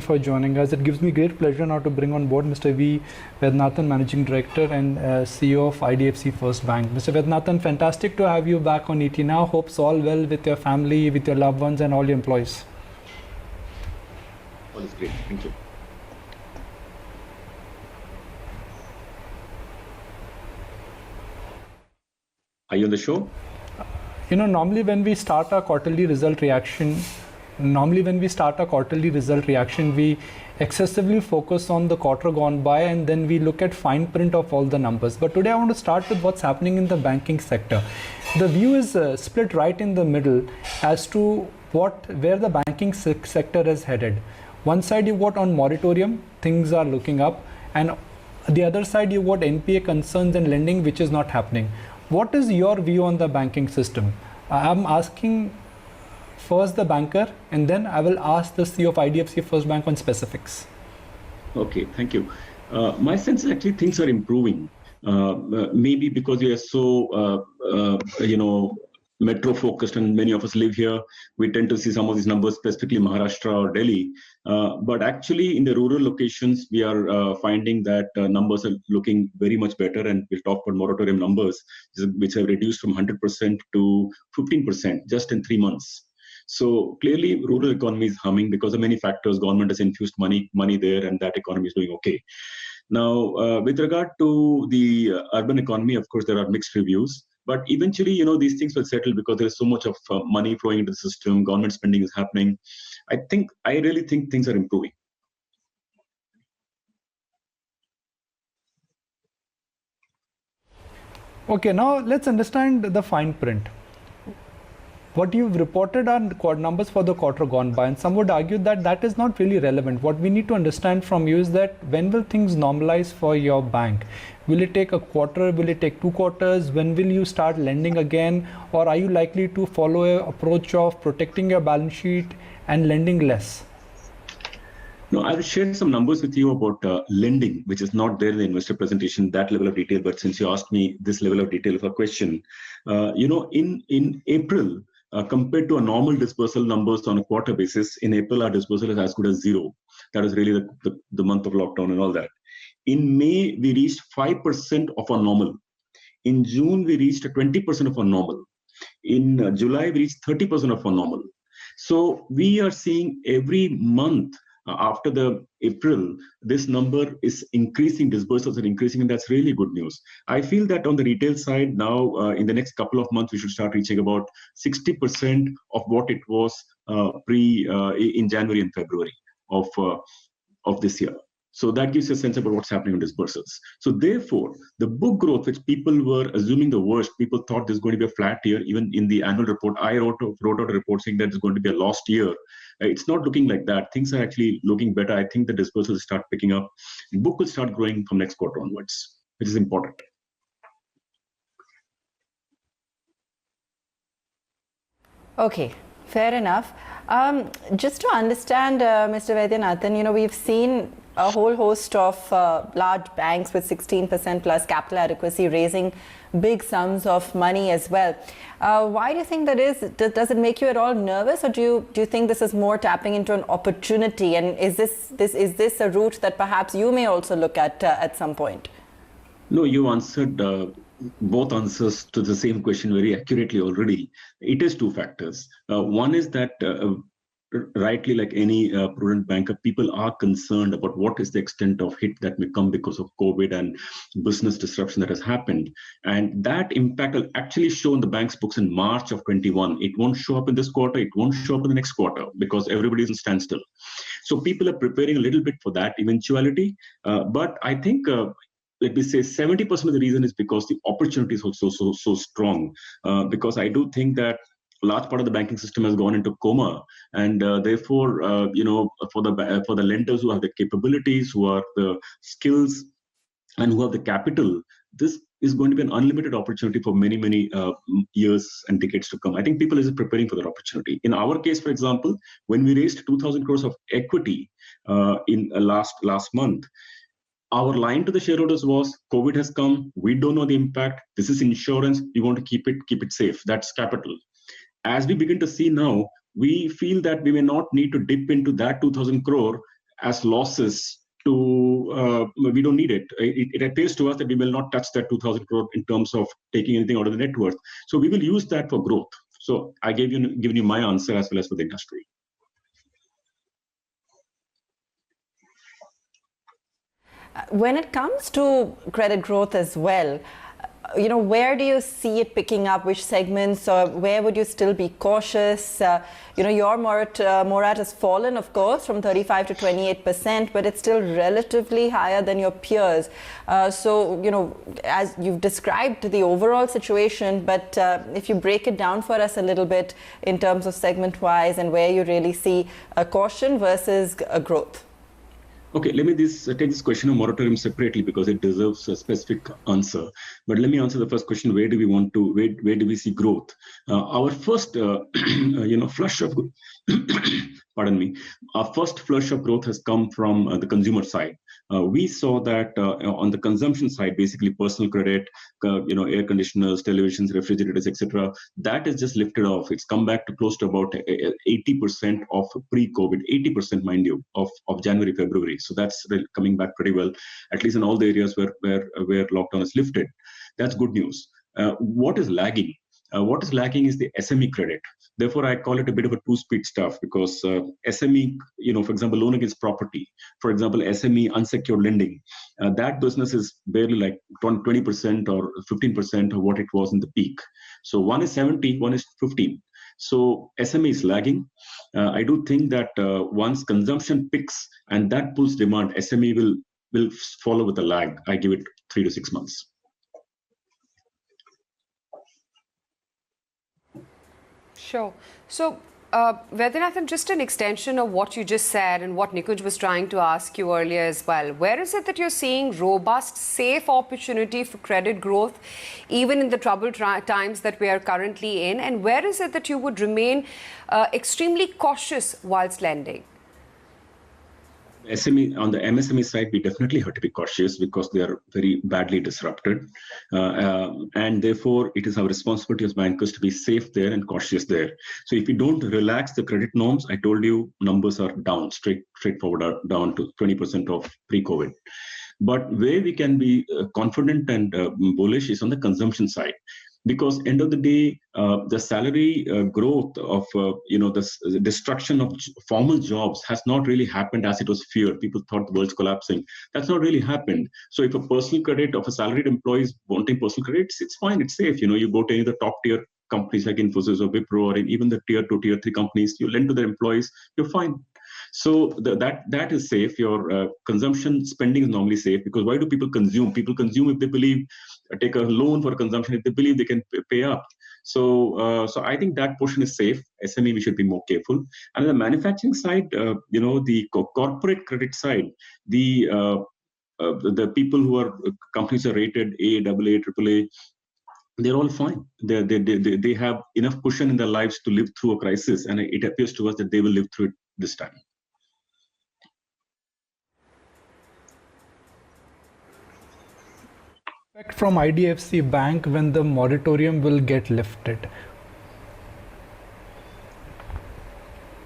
For joining us. It gives me great pleasure now to bring on board Mr. V Vaidyanathan, Managing Director and CEO of IDFC FIRST Bank. Mr. Vaidyanathan, fantastic to have you back on ET now. Hopes all well with your family, with your loved ones and all your employees. All is great. Thank you. Are you on the show? Normally when we start our quarterly result reaction, we excessively focus on the quarter gone by and then we look at fine print of all the numbers. But today I want to start with what's happening in the banking sector. The view is split right in the middle as to where the banking sector is headed. One side you got on moratorium, things are looking up, and the other side you got NPA concerns and lending, which is not happening. What is your view on the banking system? I'm asking first the banker, and then I will ask the CEO of IDFC FIRST Bank on specifics. Okay, thank you. My sense is actually things are improving. Maybe because we are so, metro focused, and many of us live here, we tend to see some of these numbers, specifically Maharashtra or Delhi. But actually, in the rural locations, we are finding that numbers are looking very much better. And we'll talk about moratorium numbers, which have reduced from 100% to 15% just in 3 months. So clearly, rural economy is humming because of many factors. Government has infused money there, and that economy is doing okay. Now, with regard to the urban economy, of course, there are mixed reviews. But eventually, these things will settle because there is so much of money flowing into the system. Government spending is happening. I really think things are improving. Okay, now let's understand the fine print. What you've reported are numbers for the quarter gone by, and some would argue that that is not really relevant. What we need to understand from you is that when will things normalize for your bank? Will it take a quarter? Will it take 2 quarters? When will you start lending again? Or are you likely to follow an approach of protecting your balance sheet and lending less? No, I will share some numbers with you about lending, which is not there in the investor presentation, that level of detail. But since you asked me this level of detail of a question, in April, compared to a normal disbursal numbers on a quarter basis, in April, our disbursal is as good as zero. That is really the month of lockdown and all that. In May, we reached 5% of our normal. In June, we reached 20% of our normal. In July, we reached 30% of our normal. So we are seeing every month after the April, this number is increasing, disbursements are increasing, and that's really good news. I feel that on the retail side now, in the next couple of months, we should start reaching about 60% of what it was in January and February of this year. So that gives you a sense about what's happening on disbursements. So therefore, the book growth, which people were assuming the worst, people thought there's going to be a flat year. Even in the annual report, I wrote out a report saying that it's going to be a lost year. It's not looking like that. Things are actually looking better. I think the disbursements will start picking up. The book will start growing from next quarter onwards, which is important. Okay, fair enough. Just to understand, Mr. Vaidyanathan, we've seen a whole host of large banks with 16% plus capital adequacy raising big sums of money as well. Why do you think that is? Does it make you at all nervous, or do you think this is more tapping into an opportunity? And is this a route that perhaps you may also look at some point? No, you answered both answers to the same question very accurately already. It is 2 factors. One is that rightly, like any prudent banker, people are concerned about what is the extent of hit that may come because of COVID and business disruption that has happened. And that impact will actually show in the bank's books in March of 21. It won't show up in this quarter. It won't show up in the next quarter because everybody is in standstill. So people are preparing a little bit for that eventuality. But I think let me say 70% of the reason is because the opportunity is also so strong. Because I do think that a large part of the banking system has gone into coma, and therefore, for the lenders who have the capabilities, who are the skills, and who have the capital, this is going to be an unlimited opportunity for many years and decades to come. I think people are preparing for that opportunity. In our case, for example, when we raised 2,000 crores of equity in last month, our line to the shareholders was, COVID has come, we don't know the impact, this is insurance, we want to keep it safe. That's capital. As we begin to see now, we feel that we may not need to dip into that 2,000 crore as losses to, we don't need it. It appears to us that we will not touch that 2,000 crore in terms of taking anything out of the net worth. So we will use that for growth. So I given you my answer as well as for the industry. When it comes to credit growth as well, where do you see it picking up? Which segments, or where would you still be cautious? Your morat has fallen, of course, from 35 to 28%, but it's still relatively higher than your peers. So, as you've described the overall situation, but if you break it down for us a little bit in terms of segment-wise and where you really see a caution versus a growth. Okay, let me take this question of moratorium separately because it deserves a specific answer. But let me answer the first question: where do we see growth? Our first, flush of, pardon me, our first flush of growth has come from the consumer side. We saw that on the consumption side, basically personal credit, air conditioners, televisions, refrigerators, etc. That is just lifted off. It's come back to close to about 80% of pre-COVID, 80%, mind you, of January, February. So that's coming back pretty well, at least in all the areas where lockdown is lifted. That's good news. What is lagging? What is lagging is the SME credit. Therefore, I call it a bit of a two-speed stuff because SME, for example, loan against property, for example, SME unsecured lending, that business is barely like 20% or 15% of what it was in the peak. So one is 70, one is 15. So SME is lagging. I do think that once consumption picks and that pulls demand, SME will follow with a lag. I give it 3 to 6 months. Sure. So, Vaidyanathan, just an extension of what you just said and what Nikunj was trying to ask you earlier as well. Where is it that you're seeing robust, safe opportunity for credit growth, even in the troubled times that we are currently in? And where is it that you would remain extremely cautious whilst lending? SME, on the MSME side, we definitely have to be cautious because they are very badly disrupted. And therefore, it is our responsibility as bankers to be safe there and cautious there. So if we don't relax the credit norms, I told you numbers are down, straightforward are down to 20% of pre-COVID. But where we can be confident and bullish is on the consumption side. Because end of the day, the salary growth of the destruction of formal jobs has not really happened as it was feared. People thought the world's collapsing. That's not really happened. So if a personal credit of a salaried employee is wanting personal credit, it's fine, it's safe. You go to any of the top tier companies like Infosys or Wipro or even the tier 2, tier 3 companies, you lend to their employees, you're fine. So that is safe. Your consumption spending is normally safe because why do people consume? People consume if they believe, take a loan for consumption if they believe they can pay up. So I think that portion is safe. SME, we should be more careful. And on the manufacturing side, the corporate credit side, the people who are companies are rated A, AA, AAA, they're all fine. They have enough cushion in their lives to live through a crisis, and it appears to us that they will live through it this time. From IDFC Bank when the moratorium will get lifted?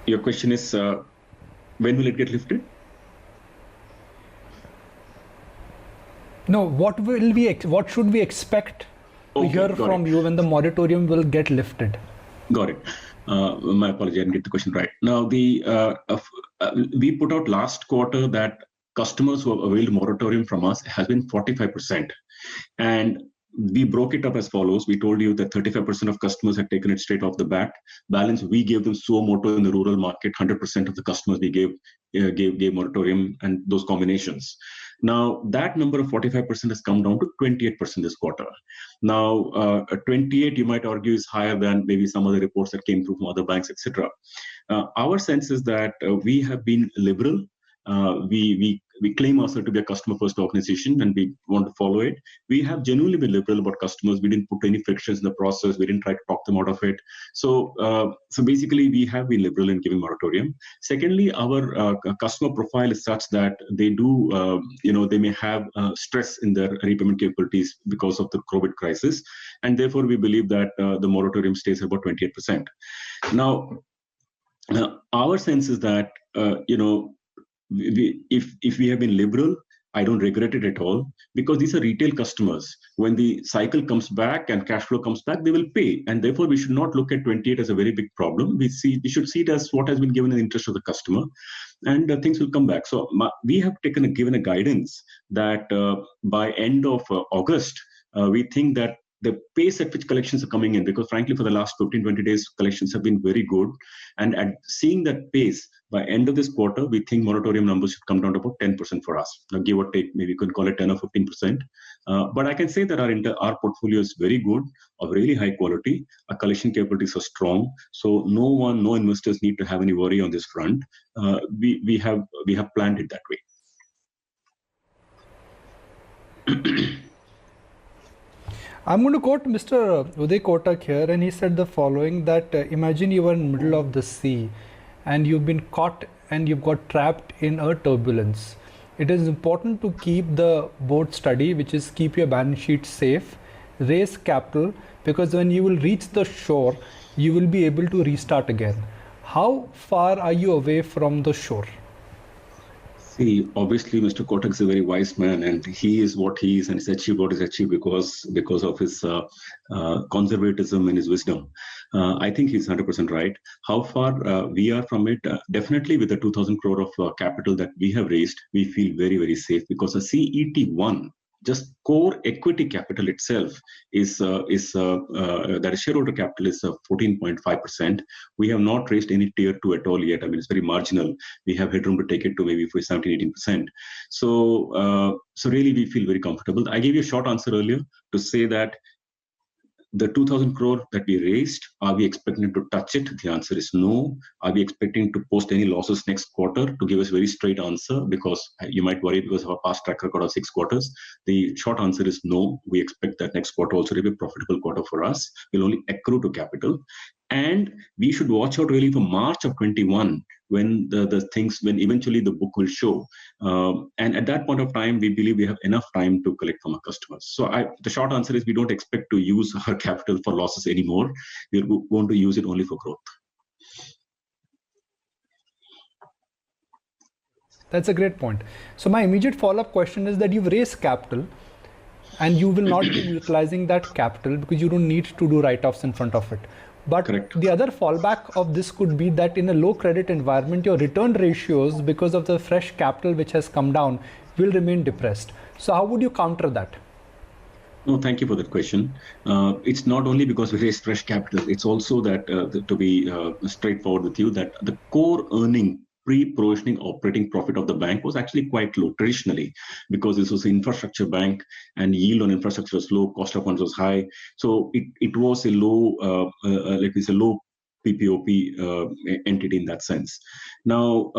Your question is, when will it get lifted? No, what should we expect to hear from you when the moratorium will get lifted? Got it. My apology, I didn't get the question right. Now, we put out last quarter that customers who have availed moratorium from us has been 45%. And we broke it up as follows. We told you that 35% of customers had taken it straight off the bat. Balance, we gave them suo moto in the rural market. 100% of the customers we gave moratorium and those combinations. Now, that number of 45% has come down to 28% this quarter. Now, 28, you might argue, is higher than maybe some other reports that came through from other banks, etc. Our sense is that we have been liberal. We claim ourselves to be a customer-first organization, and we want to follow it. We have genuinely been liberal about customers. We didn't put any frictions in the process. We didn't try to talk them out of it. So basically, we have been liberal in giving moratorium. Secondly, our customer profile is such that they do, they may have stress in their repayment capabilities because of the COVID crisis, and therefore we believe that the moratorium stays about 28%. Now, our sense is that if we have been liberal, I don't regret it at all, because these are retail customers. When the cycle comes back and cash flow comes back, they will pay. And therefore, we should not look at 28 as a very big problem. We should see it as what has been given in the interest of the customer, and things will come back. So we have given a guidance that by end of August, we think that the pace at which collections are coming in, because frankly, for the last 15, 20 days, collections have been very good. And at seeing that pace, by end of this quarter, we think moratorium numbers should come down to about 10% for us. Now, give or take, maybe you could call it 10 or 15%. But I can say that our portfolio is very good, of really high quality. Our collection capabilities are strong. So no investors need to have any worry on this front. We have planned it that way. I'm going to quote Mr. Uday Kotak here, and he said the following, that imagine you are in the middle of the sea and you've been caught and you've got trapped in a turbulence. It is important to keep the boat steady, which is keep your balance sheet safe, raise capital, because when you will reach the shore, you will be able to restart again. How far are you away from the shore? See, obviously, Mr. Kotak is a very wise man, and he is what he is, and he's achieved what he's achieved because of his conservatism and his wisdom. I think he's 100% right. How far we are from it? Definitely, with the 2,000 crore of capital that we have raised, we feel very, very safe, because the CET1, just core equity capital itself, that is shareholder capital, is 14.5%. We have not raised any tier 2 at all yet. I mean, it's very marginal. We have headroom to take it to maybe for 17-18%. So really, we feel very comfortable. I gave you a short answer earlier to say that the 2,000 crore that we raised, are we expecting to touch it? The answer is no. Are we expecting to post any losses next quarter? To give us a very straight answer, because you might worry because of our past track record of 6 quarters. The short answer is no. We expect that next quarter also to be a profitable quarter for us. We'll only accrue to capital. And we should watch out really for March of 21, when when eventually the book will show. And at that point of time, we believe we have enough time to collect from our customers. So the short answer is we don't expect to use our capital for losses anymore. We're going to use it only for growth. That's a great point. So my immediate follow-up question is that you've raised capital and you will not be utilizing that capital because you don't need to do write-offs in front of it. But Correct. The other fallback of this could be that in a low credit environment, your return ratios, because of the fresh capital which has come down, will remain depressed. So how would you counter that? No, thank you for that question. It's not only because we raised fresh capital, it's also that, to be straightforward with you, that the core earning pre-provisioning operating profit of the bank was actually quite low traditionally, because this was an infrastructure bank and yield on infrastructure was low, cost of funds was high. So it was a low, low PPOP entity in that sense. Now,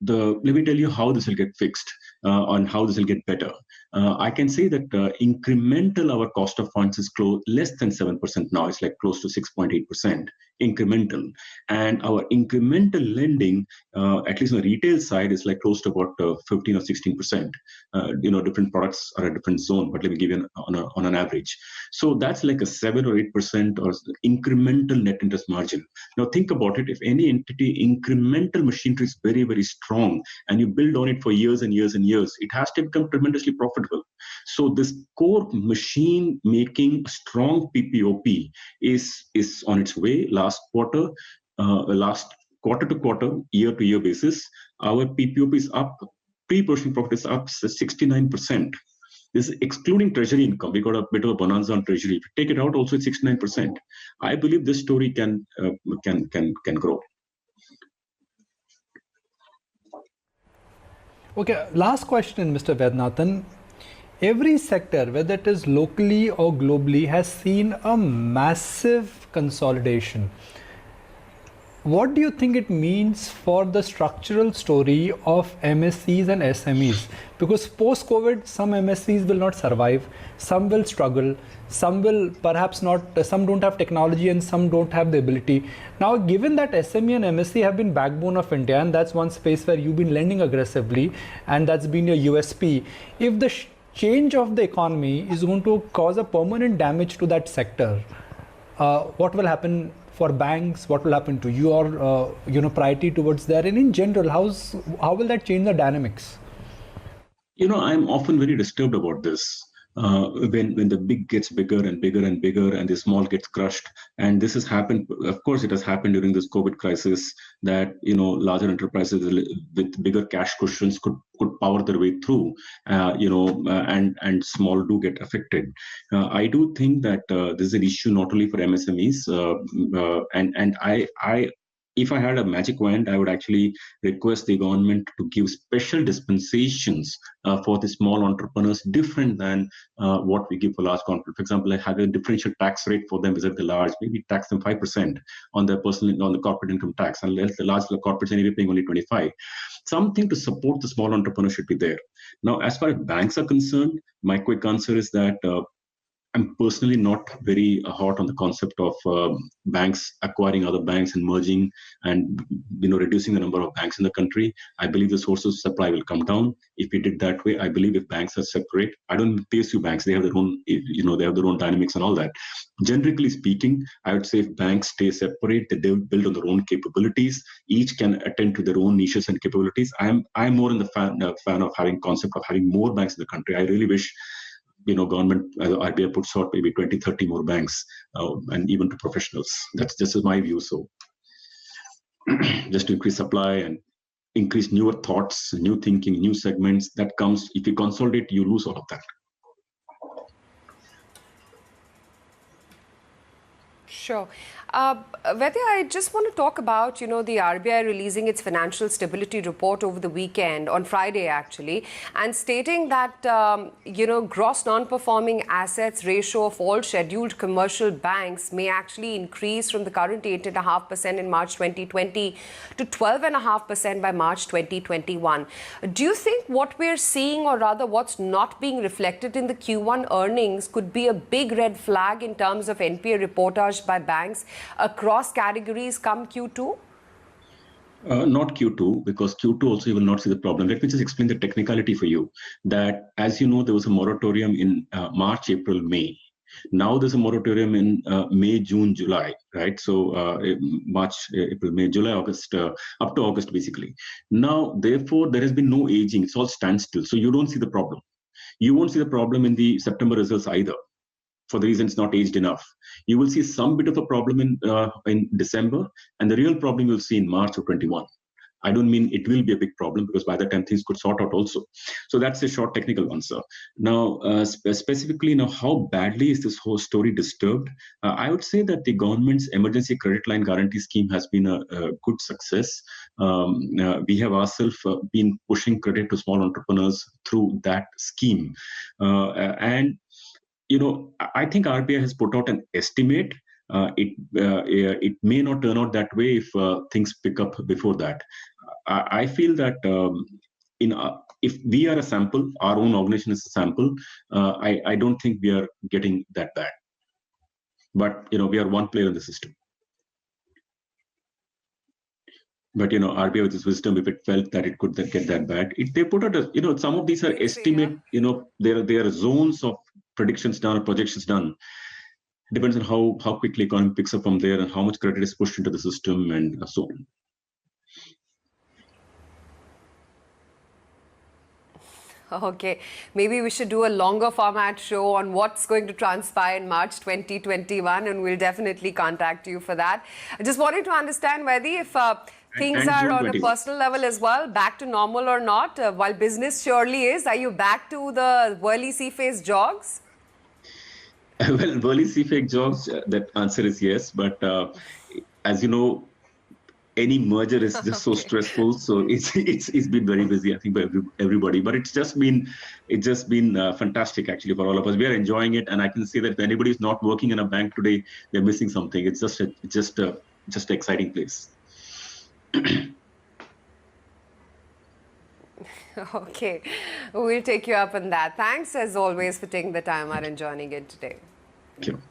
let me tell you how this will get fixed and how this will get better. I can say that incremental, our cost of funds is less than 7% now. It's like close to 6.8% incremental. And our incremental lending, at least on the retail side, is like close to about 15 or 16%. Different products are a different zone, but let me give you on an average. So that's like a 7 or 8% or incremental net interest margin. Now think about it. If any entity incremental machinery is very, very strong and you build on it for years and years and years, it has to become tremendously profitable. So this core machine making strong PPOP is on its way. Last quarter to quarter, year to year basis, our PPOP is up, pre-provisioning profit is up 69%. This is excluding treasury income. We got a bit of a bonanza on treasury. If you take it out, also it's 69%. I believe this story can grow. Okay, last question, Mr. Vaidyanathan. Every sector, whether it is locally or globally, has seen a massive consolidation. What do you think it means for the structural story of MSEs and SMEs? Because post-COVID, some MSEs will not survive, some will struggle, some will perhaps not, some don't have technology and some don't have the ability. Now, given that SME and MSE have been backbone of India, and that's one space where you've been lending aggressively, and that's been your USP, if the change of the economy is going to cause a permanent damage to that sector, what will happen for banks? What will happen to your priority towards that? And in general, how will that change the dynamics? I'm often very disturbed about this. When the big gets bigger and bigger and bigger and the small gets crushed. And this has happened, of course, it has happened during this COVID crisis that, larger enterprises with bigger cash cushions could power their way through, and small do get affected. I do think that this is an issue not only for MSMEs, and I if I had a magic wand, I would actually request the government to give special dispensations for the small entrepreneurs, different than what we give for large corporate. For example, I have a differential tax rate for them versus the large. Maybe tax them 5% on their on the corporate income tax, and the large corporates anyway paying only 25. Something to support the small entrepreneur should be there. Now, as far as banks are concerned, my quick answer is that I'm personally not very hot on the concept of banks acquiring other banks and merging and reducing the number of banks in the country. I believe the sources of supply will come down if we did that way. I believe if banks are separate, I don't PSU banks, they have their own, they have their own dynamics and all that. Generally speaking, I would say if banks stay separate, they build on their own capabilities. Each can attend to their own niches and capabilities. I'm more in the fan of having concept of having more banks in the country. I really wish government, RBI puts out maybe 20, 30 more banks, and even to professionals. That's just my view. So just to increase supply and increase newer thoughts, new thinking, new segments, that comes, if you consolidate, you lose all of that. Sure. Vaidya, I just want to talk about, the RBI releasing its financial stability report over the weekend, on Friday actually, and stating that, gross non-performing assets ratio of all scheduled commercial banks may actually increase from the current 8.5% in March 2020 to 12.5% by March 2021. Do you think what we're seeing, or rather what's not being reflected in the Q1 earnings, could be a big red flag in terms of NPA reportage by banks across categories come Q2? Not Q2, because Q2 also you will not see the problem. Let me just explain the technicality for you. That, as you know, there was a moratorium in March, April, May. Now there's a moratorium in May, June, July, right? So March, April, May, July, August, up to August basically. Now, therefore, there has been no aging. It's all standstill. So you don't see the problem. You won't see the problem in the September results either, for the reason it's not aged enough. You will see some bit of a problem in December, and the real problem you'll see in March of 21. I don't mean it will be a big problem, because by the time things could sort out also. So that's a short technical answer. Now, specifically, how badly is this whole story disturbed? I would say that the government's emergency credit line guarantee scheme has been a good success. We have ourselves been pushing credit to small entrepreneurs through that scheme. And I think RBI has put out an estimate. It may not turn out that way if things pick up before that. I feel that if we are a sample, our own organization is a sample, I don't think we are getting that bad. But we are one player in the system. But RBI with its wisdom, if it felt that it could get that bad, they put out some of these are estimate. There are zones of predictions done or projections done. Depends on how quickly economy picks up from there and how much credit is pushed into the system and so on. Okay, maybe we should do a longer format show on what's going to transpire in March 2021, and we'll definitely contact you for that. I just wanted to understand, Vaidya, if things are on a personal level as well, back to normal or not, while business surely is. Are you back to the whirly sea-face jogs? Well, whirly sea-face jogs, that answer is yes. But as you know, any merger is just so stressful. So it's been very busy, I think, by everybody. But it's just been fantastic actually for all of us. We are enjoying it, and I can say that if anybody is not working in a bank today, they're missing something. It's just an exciting place. Okay, we'll take you up on that. Thanks as always for taking the time out and joining in today. Thank you.